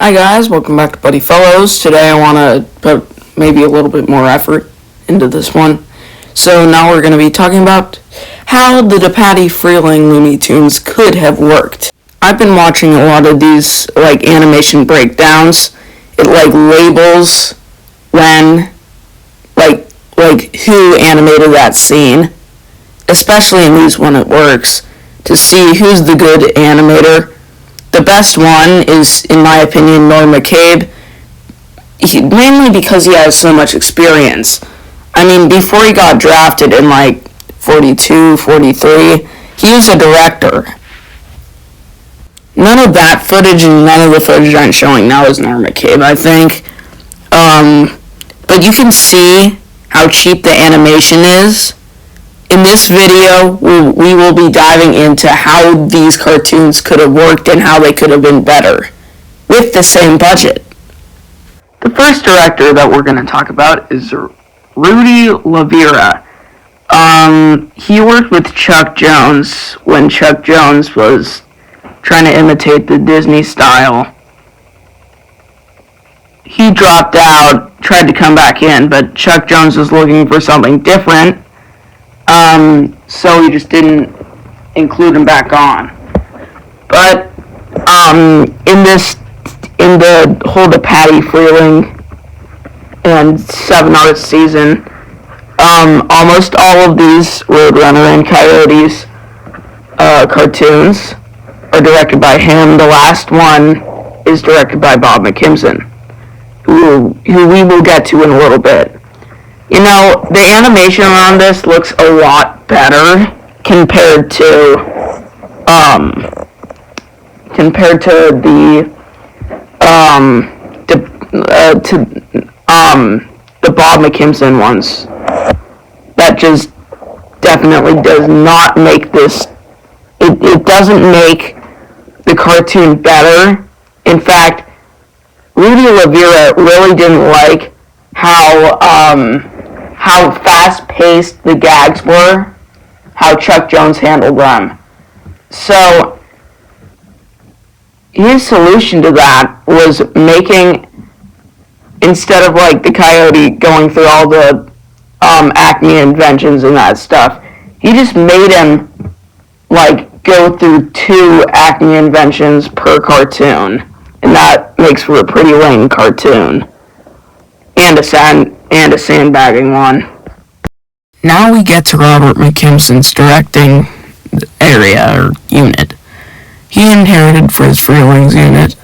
Hi guys, welcome back to Buddy Fellows. Today I want to put maybe a little bit more effort into this one. So now we're going to be talking about how the depatie freling Looney Tunes could have worked. I've been watching a lot of these animation breakdowns. It labels when who animated that scene, especially in these when it works, to see who's the good animator. The best one is, in my opinion, Norm McCabe, mainly because he has so much experience. I mean, before he got drafted in 42, 43, he was a director. None of that footage and none of the footage I'm showing now is Norm McCabe, I think. But you can see how cheap the animation is. In this video, we will be diving into how these cartoons could have worked and how they could have been better with the same budget. The first director that we're going to talk about is Rudy Lavira. He worked with Chuck Jones when Chuck Jones was trying to imitate the Disney style. He dropped out, tried to come back in, but Chuck Jones was looking for something different. So he just didn't include him back on. But in the whole depatie freling and 7 Artists season, almost all of these Roadrunner and Coyotes cartoons are directed by him. The last one is directed by Bob McKimson, who we will get to in a little bit. You know, the animation on this looks a lot better compared to the Bob McKimson ones. That just definitely does not make this. It doesn't make the cartoon better. In fact, Rudy Lavira really didn't like how fast-paced the gags were, how Chuck Jones handled them. So his solution to that was making, instead of the Coyote going through all the Acme inventions and that stuff, he just made him go through 2 Acme inventions per cartoon, and that makes for a pretty lame cartoon. And a sandbagging one. Now we get to Robert McKimson's directing area or unit. He inherited for his Freelings unit.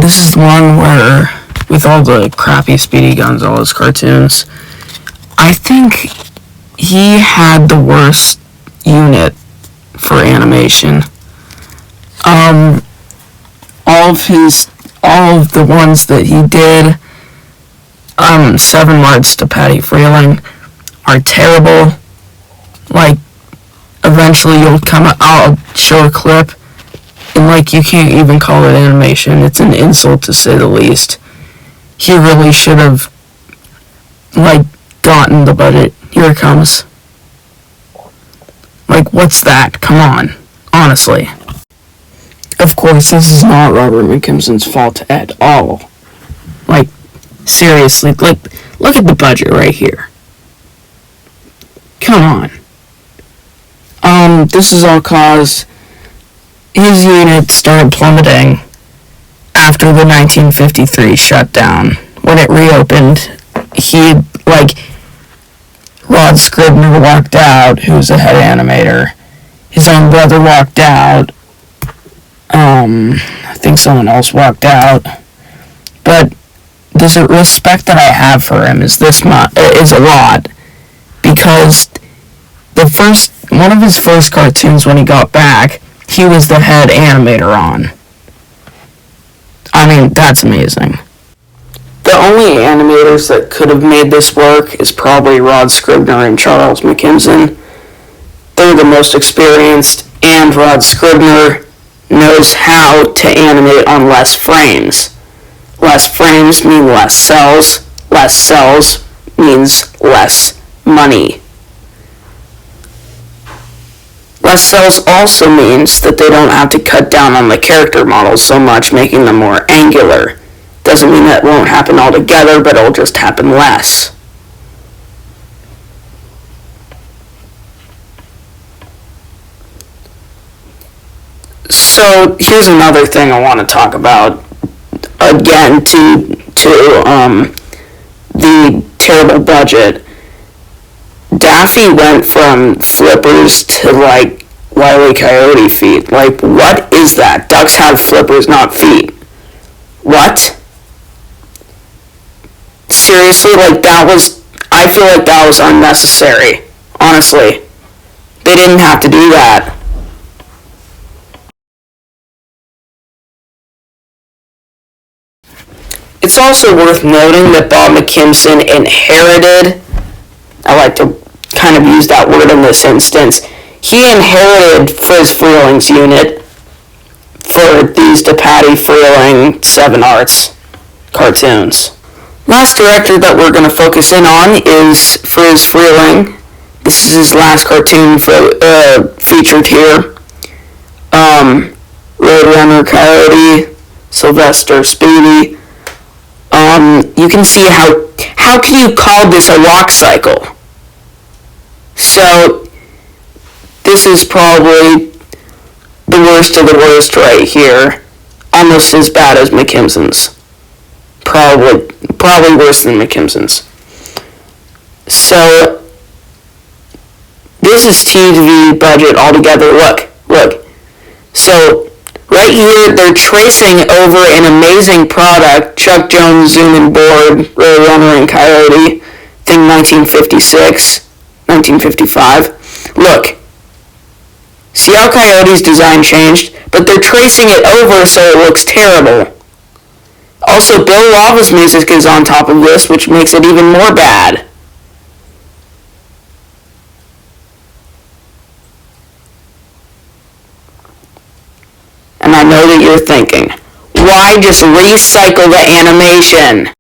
This is the one where, with all the crappy Speedy Guns, all his cartoons, I think he had the worst unit for animation. All of the ones that he did, 7 Marts depatie freling, are terrible. Eventually I'll show a clip, and you can't even call it animation. It's an insult to say the least. He really should have gotten the budget. Here it comes. What's that? Come on. Honestly. Of course, this is not Robert McKimson's fault at all. Seriously, look at the budget right here. Come on. This is all cause his unit started plummeting after the 1953 shutdown. When it reopened, Rod Scribner walked out, who's the head animator. His own brother walked out. I think someone else walked out. But the respect that I have for him is a lot, because one of his first cartoons when he got back, he was the head animator on. I mean, that's amazing. The only animators that could have made this work is probably Rod Scribner and Charles McKimson. They're the most experienced, and Rod Scribner knows how to animate on less frames. Less frames mean less cells. Less cells means less money. Less cells also means that they don't have to cut down on the character models so much, making them more angular. Doesn't mean that won't happen altogether, but it'll just happen less. So here's another thing I want to talk about. Again, to the terrible budget. Daffy went from flippers to like Wile E. Coyote feet. Like, what is that? Ducks have flippers, not feet. What? Seriously, like I feel like that was unnecessary. Honestly. They didn't have to do that. It's also worth noting that Bob McKimson inherited, I like to kind of use that word in this instance, he inherited Frizz Freeling's unit for these depatie Freeling 7 Arts cartoons. Last director that we're going to focus in on is Frizz Freeling. This is his last cartoon featured here. Roadrunner Coyote, Sylvester Speedy. You can see how can you call this a walk cycle? So this is probably the worst of the worst right here. Almost as bad as McKimson's. Probably worse than McKimson's. So this is TV budget altogether. Look. So right here, they're tracing over an amazing product, Chuck Jones Zoom and Board, Roadrunner and Coyote, thing 1956, 1955. Look, see how Coyote's design changed? But they're tracing it over so it looks terrible. Also, Bill Lava's music is on top of this, which makes it even more bad. And I know that you're thinking, why just recycle the animation?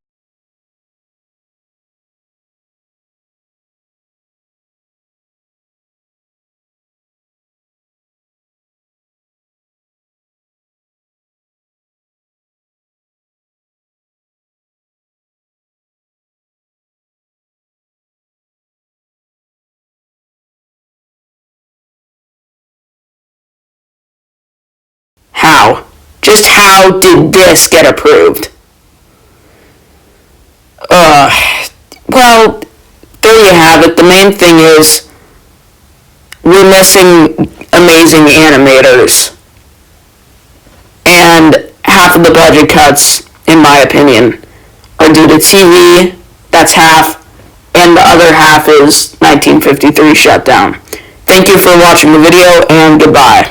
How? Just how did this get approved? Well, there you have it. The main thing is we're missing amazing animators. And half of the budget cuts, in my opinion, are due to TV. That's half. And the other half is 1953 shutdown. Thank you for watching the video, and goodbye.